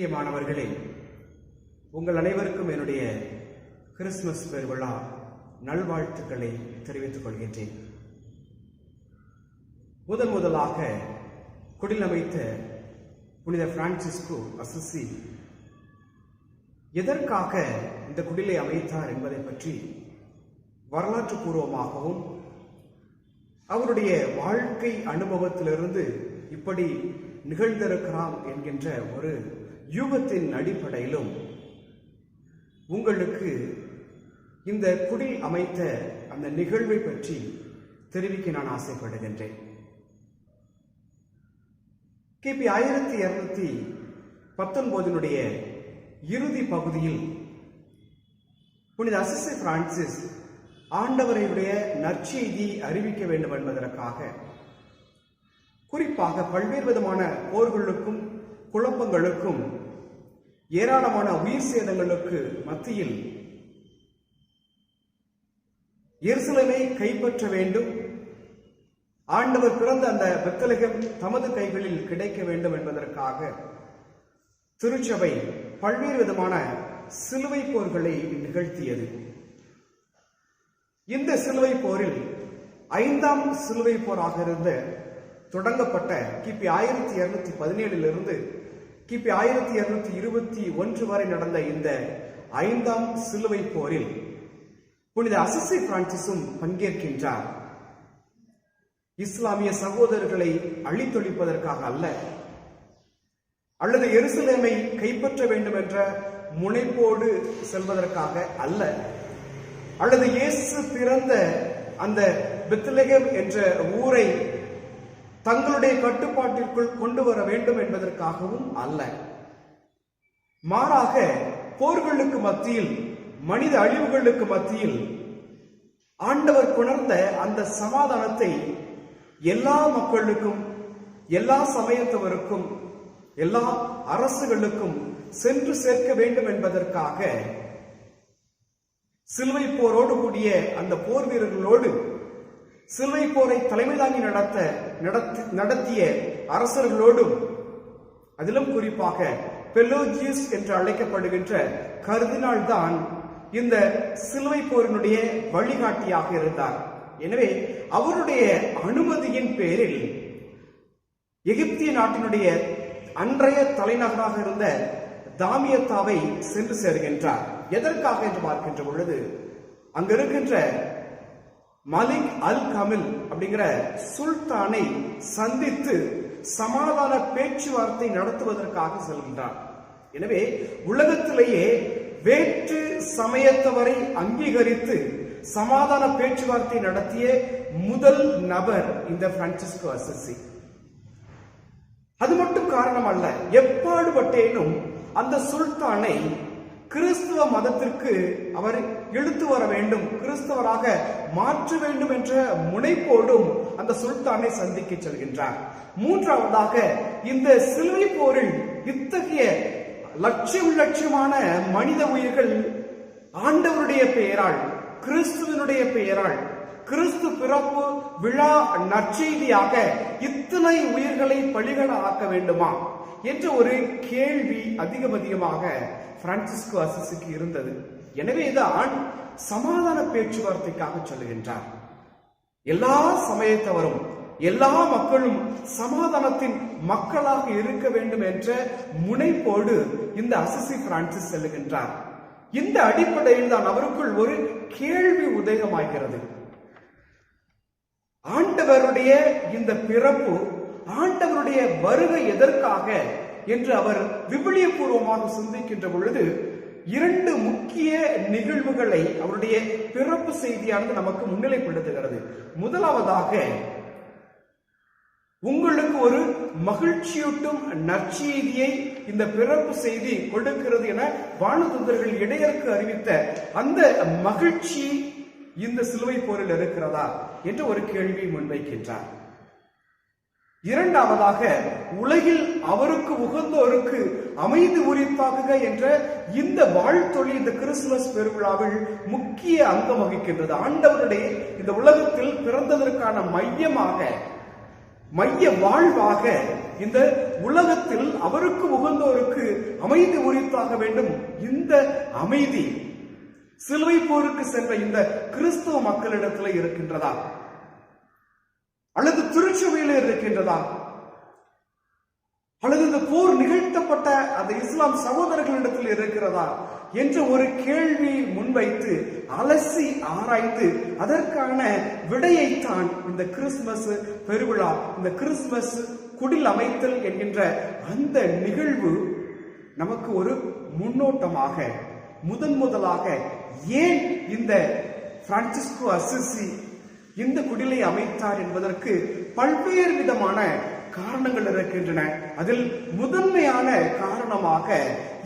பிரியமானவர்களே, உங்கள் அனைவருக்கும் என்னுடைய கிறிஸ்துமஸ் பெருவிழா நல்வாழ்த்துக்களை தெரிவித்துக் கொள்கின்றேன். முதலாக குடிலமைத்த புனித பிரான்சிஸ்கோ அசிசி எதற்காக இந்த குடிலை அமைத்தார் என்பதை பற்றி வரலாற்று பூர்வமாகவும் அவருடைய வாழ்க்கை அனுபவத்திலிருந்து இப்படி நிகழ்ந்திருக்கலாம் என்கின்ற ஒரு யூகத்தின் அடிப்படையிலும் உங்களுக்கு இந்த குடில் அமைத்த அந்த நிகழ்வை பற்றி தெரிவிக்க நான் ஆசைப்படுகின்றேன். கிபி 1219 இறுதி பகுதியில் புனித அசிசி பிரான்சிஸ் ஆண்டவரையுடைய நற்செய்தி அறிவிக்க வேண்டும் என்பதற்காக குறிப்பாக பல்வேறு விதமான போர்களுக்கும் குழப்பங்களுக்கும் ஏராளமான உயிர் சேதங்களுக்கு மத்தியில் எருசலேமை கைப்பற்ற வேண்டும், ஆண்டவர் பிறந்த அந்த பெத்லகேம் தமது கைகளில் கிடைக்க வேண்டும் என்பதற்காக திருச்சபை பல்வேறு விதமான சிலுவை போர்களை நிகழ்த்தியது. இந்த சிலுவை போரில் 5ஆம் சிலுவை போராக இருந்த தொடங்கப்பட்ட கிபி 1217 கிபி 1221 வரை நடந்த இந்த 5ஆம் சிலுவை போரில் புனித அசிசி பிரான்சிஸும் பங்கேற்கின்றார். இஸ்லாமிய சகோதரர்களை அழித்தொழிப்பதற்காக அல்ல, அல்லது எருசலேமை கைப்பற்ற வேண்டும் என்ற முனைப்போடு செல்வதற்காக அல்ல, அல்லது இயேசு பிறந்த அந்த பெத்லகேம் என்ற ஊரை தங்களுடைய கட்டுப்பாட்டிற்குள் கொண்டு வர வேண்டும் என்பதற்காகவும் அல்ல. மாறாக போர்களுக்கு மத்தியில், மனித அழிவுகளுக்கு மத்தியில் ஆண்டவர் கொணர்ந்த அந்த சமாதானத்தை எல்லா மக்களுக்கும், எல்லா சமயத்தவருக்கும், எல்லா அரசுகளுக்கும் சென்று சேர்க்க வேண்டும் என்பதற்காக சிலுவை போரோடு கூடிய அந்த போர் வீரர்களோடு சிலுவை போரை தலைமை தாங்கி நடத்திய அரசர்களோடும், அதிலும் குறிப்பாக பெலோஜியஸ் என்று அழைக்கப்படுகின்ற கர்தினால் தான் இந்த சிலுவை போரினுடைய வழிகாட்டியாக இருந்தார். எனவே அவருடைய அனுமதியின் பேரில் எகிப்திய நாட்டினுடைய அன்றைய தலைநகராக இருந்த தாமியத்தாவை சென்று சேர்கின்றார். எதற்காக என்று பார்க்கின்ற பொழுது அங்க இருக்கின்ற மலிக் அல் கமில் அப்படிங்கிற சுல்தானை சந்தித்து சமாதான பேச்சுவார்த்தை நடத்துவதற்காக செல்கின்றார். எனவே உலகத்திலேயே வேற்று சமயத்தவரை அங்கீகரித்து சமாதான பேச்சுவார்த்தை நடத்திய முதல் நபர் இந்த பிரான்சிஸ்கோ அசிசி. அது மட்டும் காரணம் அல்ல, எப்பாடுபட்டேனும் அந்த சுல்தானை கிறிஸ்துவ மதத்திற்கு அவர் இழுத்து வர வேண்டும், கிறிஸ்தவராக மாற்ற வேண்டும் என்ற முனைப்போடும் அந்த சுல்தானை சந்திக்க செல்கின்றார். மூன்றாவதாக, இந்த சிலுவை போரில் இத்தகைய லட்சமான மனித உயிர்கள் ஆண்டவருடைய பெயரால், கிறிஸ்துவனுடைய பெயரால், கிறிஸ்து பிறப்பு விழா நற்செய்தியாக இத்தனை உயிர்களை பலிகட ஆக்க வேண்டுமா என்ற ஒரு கேள்வி அதிகமாக பிரான்சிஸ்கோ அசிசிக்கு இருந்தது. எனவேதான் சமாதான பேச்சுவார்த்தைக்காக சொல்லுகின்றார். எல்லா சமயத்தவரும், எல்லா மக்களும் சமாதானத்தின் மக்களாக இருக்க வேண்டும் என்ற முனைப்போடு இந்த அசிசி பிரான்சிஸ் செல்லுகின்றார். இந்த அடிப்படையில் தான் அவருக்குள் ஒரு கேள்வி உதயமாகிறது. ஆண்டவருடைய இந்த பிறப்பு, ஆண்டவருடைய வருகை எதற்காக என்று அவர் விவிலிய பூர்வமாக சிந்திக்கின்ற பொழுது 2 முக்கிய நிகழ்வுகளை அவருடைய பிறப்பு செய்தியானது நமக்கு முன்னிலைப்படுத்துகிறது. முதலாவதாக, உங்களுக்கு ஒரு மகிழ்ச்சியூட்டும் நற்செய்தியை இந்த பிறப்பு செய்தி கொடுக்கிறது என வானதூதர்கள் இடையருக்கு அறிவித்த அந்த மகிழ்ச்சி இந்த சிலுவை போரில் இருக்கிறதா என்று ஒரு கேள்வியை முன்வைக்கின்றார். இரண்டாவதாக, உலகில் அவருக்கு உகந்தோருக்கு அமைதி உரித்தாகுக என்ற இந்த வாழ்த்தொழி இந்த கிறிஸ்துமஸ் பெருவிழாவில் முக்கிய அங்கம் வகிக்கின்றது. ஆண்டவருடைய இந்த உலகத்தில் பிறந்ததற்கான மைய வாழ்வாக இந்த உலகத்தில் அவருக்கு உகந்தோருக்கு அமைதி உரித்தாக வேண்டும். இந்த அமைதி சிலுவை போருக்கு சென்ற இந்த கிறிஸ்தவ மக்களிடத்தில் இருக்கின்றதா, அல்லது திருச்சபையில் இருக்கின்றதா, அல்லது இந்த போர் நிகழ்த்தப்பட்ட அந்த இஸ்லாம் சகோதரர்களிடத்தில் இருக்கிறதா என்ற ஒரு கேள்வி முன்வைத்து அலசி ஆராய்ந்து அதற்கான விடையைத்தான் இந்த கிறிஸ்துமஸ் பெருவிழா, இந்த கிறிஸ்துமஸ் குடில் அமைத்தல் என்கின்ற அந்த நிகழ்வு நமக்கு ஒரு முன்னோட்டமாக முதலாக ஏன் இந்த பிரான்சிஸ்கோ அசிசி இந்த குடிலை அமைத்தார் என்பதற்கு பல்வேறு விதமான காரணங்கள் இருக்கின்றன. அதில் முதன்மையான காரணமாக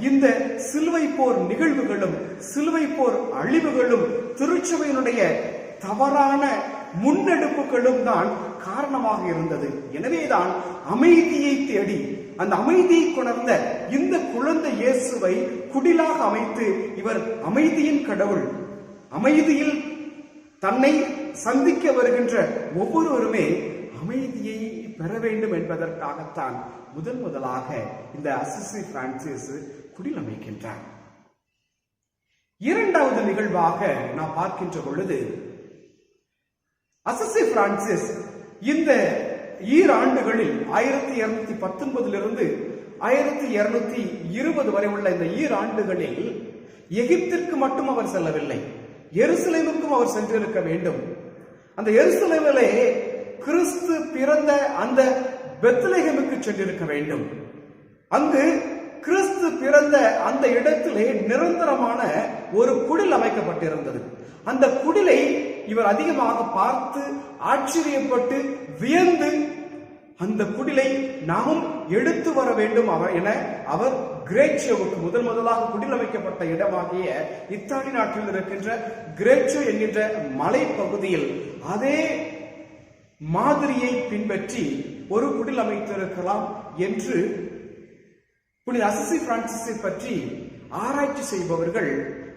இந்த சிலுவை போர் நிகழ்வுகளும் சிலுவை போர் அழிவுகளும் திருச்சபையினுடைய தவறான முன்னெடுப்புகளும் தான் காரணமாக இருந்தது. எனவேதான் அமைதியை தேடி அந்த அமைதியை கொணர்ந்த இந்த குழந்தை இயேசுவை குடிலாக அமைத்து இவர் அமைதியின் கடவுள், அமைதியில் தன்னை சந்திக்க வருகின்ற ஒவ்வொருவருமே அமைதியை பெற வேண்டும் என்பதற்காகத்தான் முதலாக இந்த அசிசி பிரான்சிஸ் குடில் அமைக்கின்றார். இரண்டாவது நிகழ்வாக நாம் பார்க்கின்ற பொழுது அசிசி பிரான்சிஸ் இந்த ஈராண்டுகளில் 1219 1220 வரை உள்ள இந்த ஈராண்டுகளில் எகிப்திற்கு மட்டும் அவர் செல்லவில்லை, எருசலேமுக்கும் அவர் சென்றிருக்க வேண்டும். அந்த எருசலேமிலே கிறிஸ்து பிறந்த அந்த பெத்லகேமுக்கு சென்றிருக்க வேண்டும். அங்கு கிறிஸ்து பிறந்த அந்த இடத்திலே நிரந்தரமான ஒரு குடில் அமைக்கப்பட்டிருந்தது. அந்த குடிலை இவர் அதிகமாக பார்த்து ஆச்சரியப்பட்டு வியந்து அந்த குடிலை நாமும் எடுத்து வர வேண்டும் என அவர் கிரேச்சோவுக்கு முதலாக குடில் அமைக்கப்பட்ட இடமாகிய இத்தாலி நாட்டில் இருக்கின்ற கிரேச்சோ என்கின்ற மலை பகுதியில் அதே மாதிரியை பின்பற்றி ஒரு குடில் அமைத்திருக்கலாம் என்று புனித அசிசி பிரான்சிஸை பற்றி ஆராய்ச்சி செய்பவர்கள்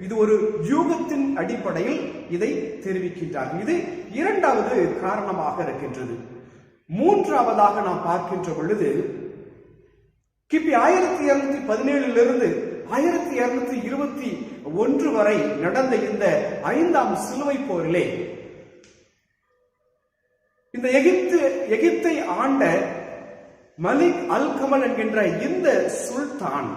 இது ஒரு யூகத்தின் அடிப்படையில் இதை தெரிவிக்கின்றார்கள். இது இரண்டாவது காரணமாக இருக்கின்றது. மூன்றாவதாக நாம் பார்க்கின்ற பொழுது கிபி 1217 1221 வரை நடந்த இந்த 5ஆம் சிலுவை போரிலே இந்த எகிப்தை ஆண்ட மலிக் அல் கமல் என்கின்ற இந்த சுல்தான்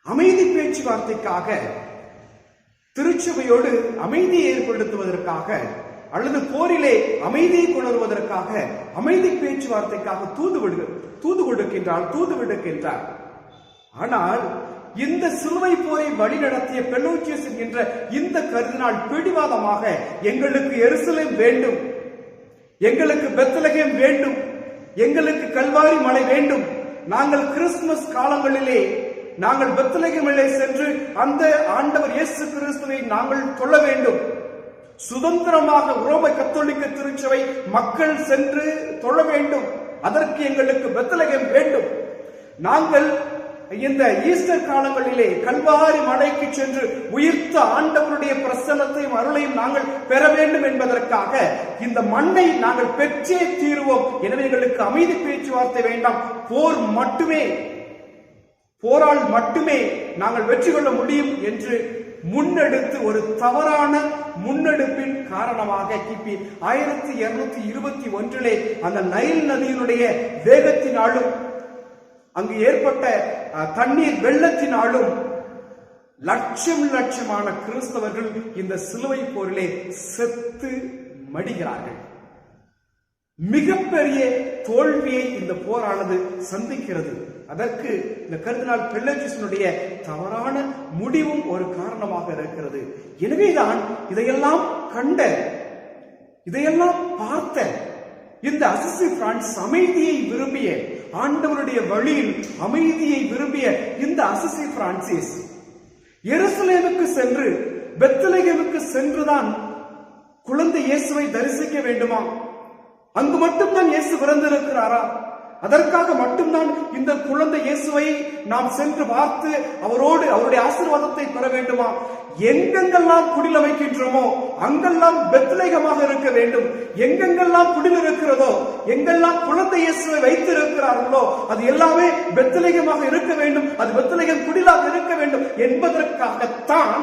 அமைதி பேச்சுவார்த்தைக்காக திருச்சபையோடு அமைதியை ஏற்படுத்துவதற்காக அல்லது போரிலே அமைதியை கொணர்வதற்காக அமைதி பேச்சுவார்த்தைக்காக தூது விடுக்கின்றார். ஆனால் இந்த சிலுவை போரை வழிநடத்திய பெலோச்சியஸ் என்கின்ற இந்த கர்தினால் பிடிவாதமாக எங்களுக்கு எருசலேம் வேண்டும், எங்களுக்கு பெத்லகேம் வேண்டும், எங்களுக்கு கல்வாரி மலை வேண்டும், நாங்கள் கிறிஸ்துமஸ் காலங்களிலே நாங்கள் பெத்லகேமிலே சென்று அந்த ஆண்டவர் இயேசு கிறிஸ்துவை நாங்கள் தொழ வேண்டும், சுதந்திரமாக ரோம கத்தோலிக்க திருச்சபை மக்கள் சென்று தொழ வேண்டும், அதற்கு எங்களுக்கு பெத்லகேம் வேண்டும், நாங்கள் இந்த ஈஸ்டர் காலங்களிலே கல்வாரி மலைக்கு சென்று உயிர்த்த ஆண்டவருடைய பிரசன்னத்தையும் அருளையும் நாங்கள் பெற வேண்டும் என்பதற்காக இந்த மண்ணை நாங்கள் பெற்றே தீருவோம், எனவே எங்களுக்கு அமைதி பேச்சுவார்த்தை வேண்டாம், போரால் மட்டுமே நாங்கள் வெற்றி கொள்ள முடியும் என்று முன்னெடுத்து ஒரு தவறான முன்னெடுப்பின் காரணமாக கிபி 1221 அந்த நைல் நதியினுடைய வேகத்தினாலும் அங்கு ஏற்பட்ட தண்ணீர் வெள்ளத்தினாலும் லட்சமான கிறிஸ்தவர்கள் இந்த சிலுவை போரிலே செத்து மடிகிறார்கள். மிகப்பெரிய தோல்வியை இந்த போரானது சந்திக்கிறது. அதற்கு இந்த கர்தினால் பெல்லோச்சியஸினுடைய தவறான முடிவும் ஒரு காரணமாக இருக்கிறது. எனவேதான் இதையெல்லாம் கண்ட, இதையெல்லாம் பார்த்த இந்த அசிசி பிரான்சிஸ் அமைதியை விரும்பிய, ஆண்டவருடைய வழியில் அமைதியை விரும்பிய இந்த அசிசி பிரான்சிஸ் எருசலேமுக்கு சென்று பெத்லகேமுக்கு சென்றுதான் குழந்தை இயேசுவை தரிசிக்க வேண்டுமா? அங்கு மட்டும்தான் இயேசு பிறந்திருக்கிறாரா? அதற்காக மட்டும்தான் இந்த குழந்தை இயேசுவை நாம் சென்று பார்த்து அவரோடு அவருடைய ஆசீர்வாதத்தை பெற வேண்டுமா? எங்கெங்கெல்லாம் குடில் அமைக்கின்றோமோ அங்கெல்லாம் பெத்லகேமாக இருக்க வேண்டும். எங்கெங்கெல்லாம் குடில் இருக்கிறதோ, எங்கெல்லாம் குழந்தை இயேசுவை வைத்திருக்கிறார்களோ அது எல்லாமே பெத்லகேமாக இருக்க வேண்டும். அது பெத்லகேம் குடிலாக இருக்க வேண்டும் என்பதற்காகத்தான்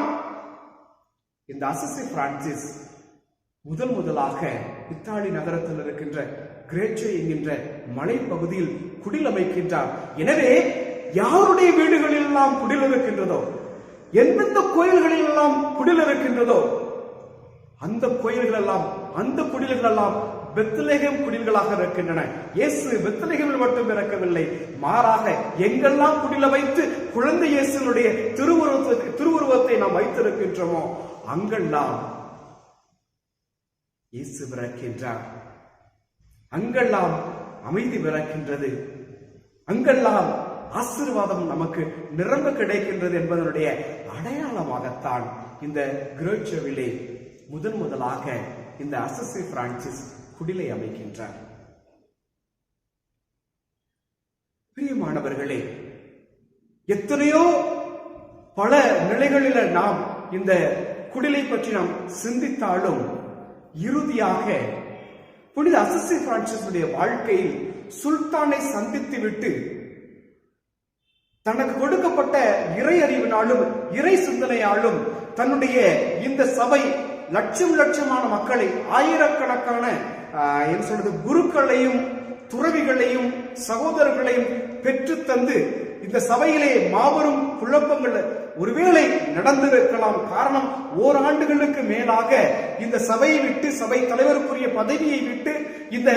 இந்த அசிசி பிரான்சிஸ் முதலாக இத்தாலி நகரத்தில் இருக்கின்ற கிரேச்சோ என்கின்ற மலைப்பகுதியில் குடில் அமைக்கின்றார். எனவே யாருடைய வீடுகளில் எல்லாம் குடில் இருக்கின்றதோ, எந்தெந்த கோயில்களில் எல்லாம் குடில் இருக்கின்றதோ அந்த கோயில்கள் எல்லாம், அந்த குடில்கள் எல்லாம் பெத்லகேம் குடில்களாக இருக்கின்றன. இயேசு பெத்லகேமில் மட்டும் பிறக்கவில்லை, மாறாக எங்கெல்லாம் குடில் வைத்து குழந்தை இயேசுனுடைய திருவுருவத்தை நாம் வைத்திருக்கின்றோமோ அங்கெல்லாம் இயேசு பிறக்கின்றார். அங்கெல்லாம் அமைதி பிறக்கின்றது, அங்கெல்லாம் ஆசீர்வாதம் நமக்கு நிரம்ப கிடைக்கின்றது என்பதனுடைய அடையாளமாகத்தான் இந்த கிரேச்சோவிலே முதலாக இந்த அசிசி பிரான்சிஸ் குடிலை அமைக்கின்றார். பிரியமானவர்களே, எத்தனையோ பல நிலைகளில் நாம் இந்த குடிலை பற்றி நாம் சிந்தித்தாலும் இறுதியாக புனித அசிசி பிரான்சிஸ் வாழ்க்கையில் சுல்தானை சந்தித்து விட்டு தனக்கு கொடுக்கப்பட்ட இறை அறிவினாலும் இறை சிந்தனையாலும் தன்னுடைய இந்த சபை லட்சமான மக்களை, ஆயிரக்கணக்கான குருக்களையும் துறவிகளையும் சகோதரர்களையும் பெற்று தந்து இந்த சபையிலே மாபெரும் குழப்பங்கள் ஒருவேளை நடந்திருக்கலாம். காரணம், ஓராண்டுகளுக்கு மேலாக இந்த சபையை விட்டு, சபை தலைவருக்குரிய பதவியை விட்டு, இந்த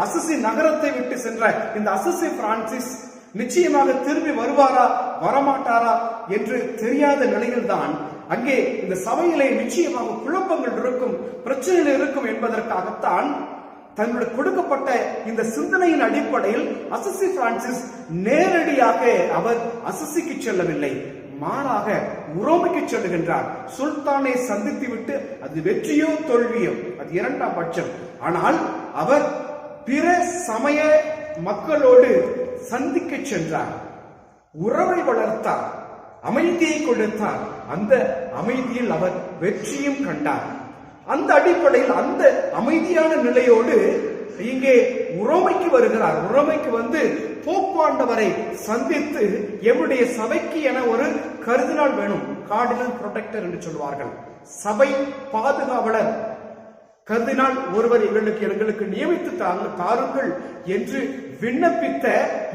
அசிசி நகரத்தை விட்டு சென்ற இந்த அசிசி பிரான்சிஸ் நிச்சயமாக திரும்பி வருவாரா வரமாட்டாரா என்று தெரியாத நிலையில்தான் அங்கே இந்த சபையிலே நிச்சயமாக குழப்பங்கள் இருக்கும், பிரச்சனைகள் இருக்கும் என்பதற்காகத்தான் தன்னுடைய கொடுக்கப்பட்ட இந்த சிந்தனையின் அடிப்படையில் அசிசி பிரான்சிஸ் நேரடியாக அவர் அசிசிக்கு செல்லவில்லை, மாறாக உரோமைக்கு செல்லுகின்றார். சுல்தானை சந்தித்து விட்டு அது வெற்றியோ தோல்வியோ அது இரண்டாம் பட்சம். ஆனால் அவர் பிற சமய மக்களோடு சந்திக்க சென்றார், உறவை வளர்த்தார், அமைதியை கொடுத்தார். அந்த அமைதியில் அவர் வெற்றியும் கண்டார். அந்த அடிப்படையில் அந்த அமைதியான நிலையோடு இங்கே உரோமைக்கு வருகிறார். உரோமைக்கு வந்து போப்பாண்டவரை சந்தித்து எம்முடைய சபைக்கு என ஒரு கர்தினால் வேணும், கார்டினல் புரொடெக்டர் என்று சொல்வார்கள், சபை பாதுகாவலர் கர்தினால் ஒருவர் எங்களுக்கு நியமித்து தாருங்கள் என்று விண்ணப்பித்த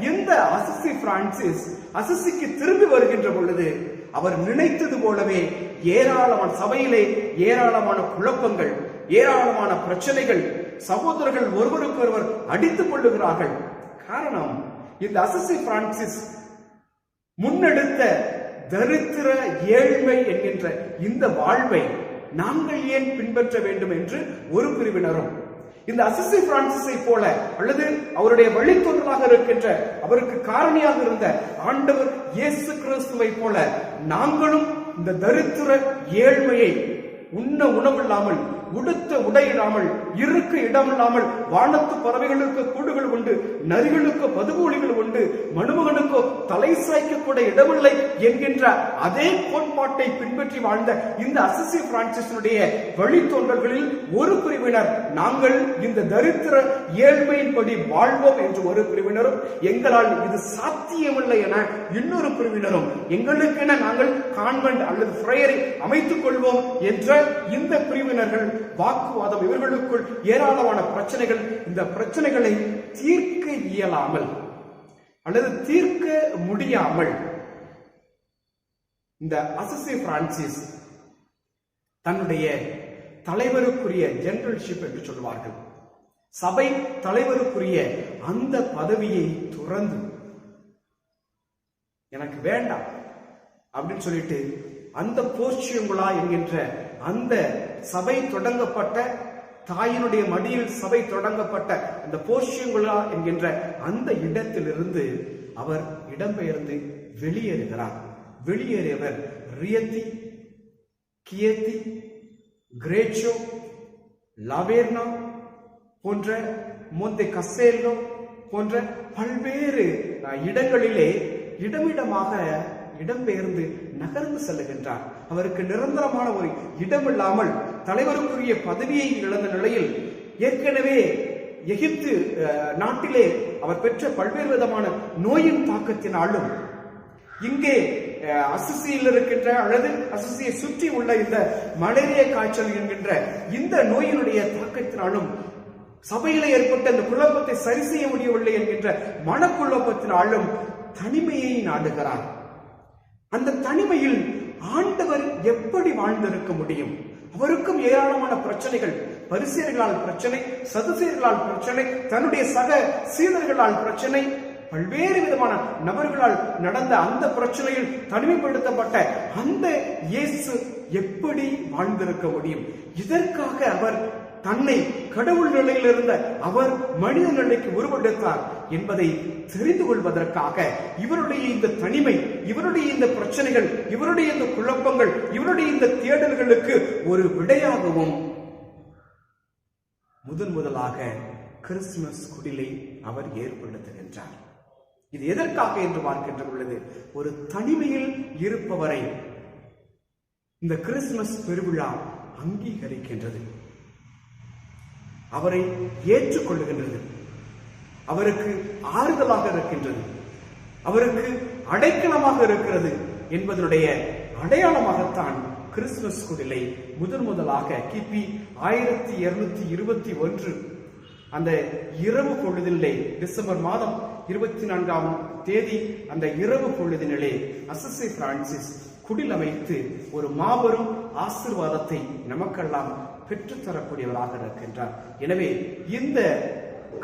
இந்த அசிசி பிரான்சிஸ் அசிசிக்கு திரும்பி வருகின்ற பொழுது அவர் நினைத்தது போலவே ஏராளமான சபையிலே ஏராளமான குழப்பங்கள், ஏராளமான பிரச்சனைகள், சகோதரர்கள் ஒருவருக்கு ஒருவர் அடித்துக் கொள்ளுகிறார்கள். காரணம், இந்த அசிசி பிரான்சிஸ் முன்னெடுத்த தரித்திர ஏழ்மை என்கின்ற இந்த வாழ்வை நாங்கள் ஏன் பின்பற்ற வேண்டும் என்று ஒரு பிரிவினரும், இந்த அசிசி பிரான்சிஸை போல அல்லது அவருடைய வழித்தொண்டராக இருக்கின்ற அவருக்கு காரணியாக இருந்த ஆண்டவர் இயேசு கிறிஸ்துவை போல நாங்களும் இந்த தரித்திர ஏழ்மையை, உண்ண உணவில்லாமல், உடுத்த உடையிடாமல், இருக்க இடமில்லாமல், வானத்து பறவைகளுக்கு கூடுகள் உண்டு, நரிகளுக்கு பதுகூலிகள் உண்டு, மனுமகனுக்கோ தலை சாய்க்க கூட இடமில்லை என்கின்ற அதே கோட்பாட்டை பின்பற்றி வாழ்ந்த இந்த அசிசி பிரான்சிஸுடைய வழித்தோன்றல்களில் ஒரு பிரிவினர் நாங்கள் இந்த தரித்திர ஏழ்மையின்படி வாழ்வோம் என்று ஒரு பிரிவினரும், எங்களால் இது சாத்தியமில்லை என இன்னொரு பிரிவினரும், எங்களுக்கென நாங்கள் கான்வென்ட் அல்லது ஃப்ரையரை அமைத்துக் கொள்வோம் என்ற இந்த பிரிவினர்கள் வாக்குவாதம், இவர்களுக்குள் ஏராளமான பிரச்சனைகள். இந்த பிரச்சனைகளை தீர்க்க இயலாமல் அல்லது தீர்க்க முடியாமல் இந்த அசிசி பிரான்சிஸ் தன்னுடைய தலைவருக்குரிய ஜெனரல்ஷிப் என்று சொல்வார்கள், சபை தலைவருக்குரிய அந்த பதவியை துறந்து எனக்கு வேண்டாம் அப்படின்னு சொல்லிட்டு அந்த போர்ச்சியங்குலா என்கின்ற அந்த சபை தொடங்கப்பட்ட, தாயினுடைய மடியில் சபை தொடங்கப்பட்ட அந்த போர்ச்சியங்குலா என்கின்ற அந்த இடத்திலிருந்து அவர் இடம்பெயர்ந்து வெளியேறுகிறார். வெளியேறியவர் ரியத்தி, கியத்தி, கிரேச்சோ, லாவேர்னா போன்ற மொந்தே கசேலோ போன்ற பல்வேறு இடங்களிலே இடமிடமாக இடம்பெயர்ந்து நகர்ந்து செல்லுகின்றார். அவருக்கு நிரந்தரமான ஒரு இடமில்லாமல் தலைவருக்குரிய பதவியை இழந்த நிலையில் ஏற்கனவே எகிப்து நாட்டிலே அவர் பெற்ற பல்வேறு விதமான நோயின் தாக்கத்தினாலும் இங்கே அசிசியில் இருக்கின்ற அல்லது அசிசியை சுற்றி உள்ள இந்த மலேரியா காய்ச்சல் என்கின்ற இந்த நோயினுடைய தாக்கத்தினாலும் சபையில ஏற்பட்ட இந்த குழப்பத்தை சரி செய்ய முடியவில்லை என்கின்ற மனக்குழப்பத்தினாலும் தனிமையை நாடுகிறார். அந்த தனிமையில் ஆண்டவர் எப்படி வாழ்ந்திருக்க முடியும்? அவருக்கும் ஏராளமான பிரச்சனைகள், பரிசேயர்களால் பிரச்சனை, சதுசேயர்களால் பிரச்சனை, தன்னுடைய சக சீடர்களால் பிரச்சனை, பல்வேறு விதமான நபர்களால் நடந்த அந்த பிரச்சனையில் தனிமைப்படுத்தப்பட்ட அந்த இயேசு எப்படி வாழ்ந்திருக்க முடியும்? இதற்காக அவர் தன்னை கடவுள் நிலையில் இருந்த அவர் மனித நிலைக்கு உருவெடுத்தார் என்பதை தெரிந்து கொள்வதற்காக இவருடைய இந்த தனிமை, இவருடைய இந்த பிரச்சனைகள், இவருடைய இந்த குழப்பங்கள், இவருடைய இந்த தேடல்களுக்கு ஒரு விடையாகவும் முதலாக கிறிஸ்துமஸ் குடிலை அவர் ஏற்படுத்துகின்றார். இது எதற்காக என்று பார்க்கின்ற பொழுது, ஒரு தனிமையில் இருப்பவரை இந்த கிறிஸ்துமஸ் பெருவிழா அங்கீகரிக்கின்றது, அவரை ஏற்றுக்கொள்ளுகின்றது, அவருக்கு ஆறுதலாக இருக்கின்றது, அவருக்கு அடைக்கலமாக இருக்கிறது என்பதனுடைய அடையாளமாகத்தான் கிறிஸ்துமஸ் குடிலை முதலாக கிபி 1221 அந்த இரவு பொழுதிலே, டிசம்பர் மாதம் 24ஆம் தேதி அந்த இரவு பொழுதினிலே அசிசி பிரான்சிஸ் குடில் அமைத்து ஒரு மாபெரும் ஆசீர்வாதத்தை நமக்கெல்லாம் பெற்றுத்தரக்கூடியவராக இருக்கின்றார். எனவே இந்த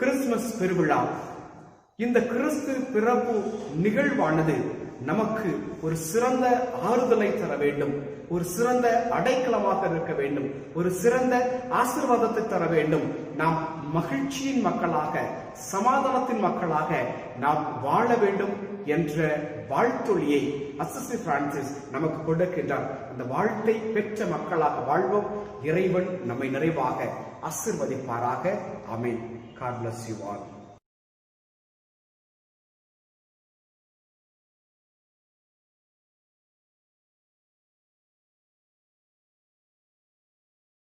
கிறிஸ்துமஸ் பெருவிழா, இந்த கிறிஸ்து பிறப்பு நிகழ்வானது நமக்கு ஒரு சிறந்த ஆறுதலை தர வேண்டும், ஒரு சிறந்த அடைக்கலமாக இருக்க வேண்டும், ஒரு சிறந்த ஆசீர்வாதத்தை தர வேண்டும். நாம் மகிழ்ச்சியின் மக்களாக, சமாதானத்தின் மக்களாக நாம் வாழ வேண்டும் என்ற வாழ்த்தொழியை அசிசி பிரான்சிஸ் நமக்கு கொடுக்கின்றார். அந்த வாழ்த்தை பெற்ற மக்களாக வாழ்வோம். இறைவன் நம்மை நிறைவாக ஆசீர்வதிப்பாராக. ஆமென். God bless you all.